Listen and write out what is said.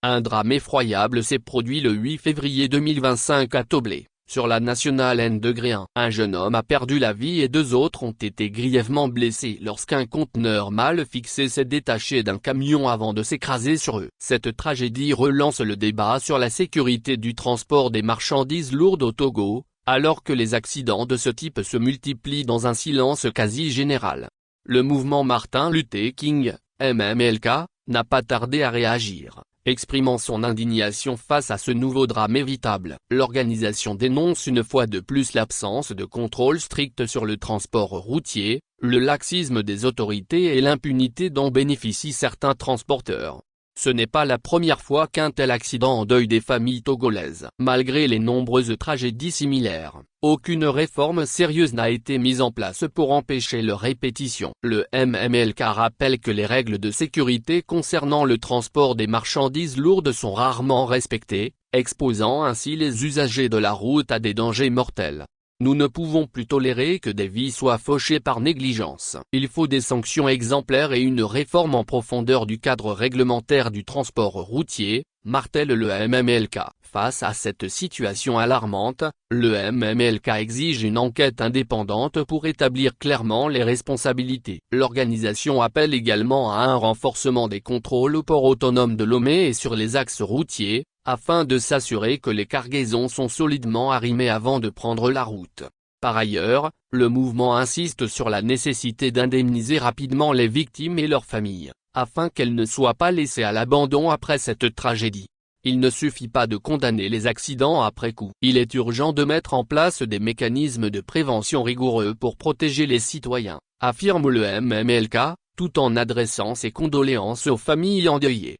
Un drame effroyable s'est produit le 8 février 2025 à Toblé, sur la nationale N de Gréhan. Un jeune homme a perdu la vie et 2 autres ont été grièvement blessés lorsqu'un conteneur mal fixé s'est détaché d'un camion avant de s'écraser sur eux. Cette tragédie relance le débat sur la sécurité du transport des marchandises lourdes au Togo, alors que les accidents de ce type se multiplient dans un silence quasi général. Le mouvement Martin Luther King, MMLK, n'a pas tardé à réagir, exprimant son indignation face à ce nouveau drame évitable. L'organisation dénonce une fois de plus l'absence de contrôle strict sur le transport routier, le laxisme des autorités et l'impunité dont bénéficient certains transporteurs. Ce n'est pas la première fois qu'un tel accident endeuille des familles togolaises. Malgré les nombreuses tragédies similaires, aucune réforme sérieuse n'a été mise en place pour empêcher leur répétition. Le MMLK rappelle que les règles de sécurité concernant le transport des marchandises lourdes sont rarement respectées, exposant ainsi les usagers de la route à des dangers mortels. Nous ne pouvons plus tolérer que des vies soient fauchées par négligence. Il faut des sanctions exemplaires et une réforme en profondeur du cadre réglementaire du transport routier, martèle le MMLK. Face à cette situation alarmante, le MMLK exige une enquête indépendante pour établir clairement les responsabilités. L'organisation appelle également à un renforcement des contrôles au port autonome de Lomé et sur les axes routiers, afin de s'assurer que les cargaisons sont solidement arrimées avant de prendre la route. Par ailleurs, le mouvement insiste sur la nécessité d'indemniser rapidement les victimes et leurs familles, afin qu'elles ne soient pas laissées à l'abandon après cette tragédie. Il ne suffit pas de condamner les accidents après coup. Il est urgent de mettre en place des mécanismes de prévention rigoureux pour protéger les citoyens, affirme le MMLK, tout en adressant ses condoléances aux familles endeuillées.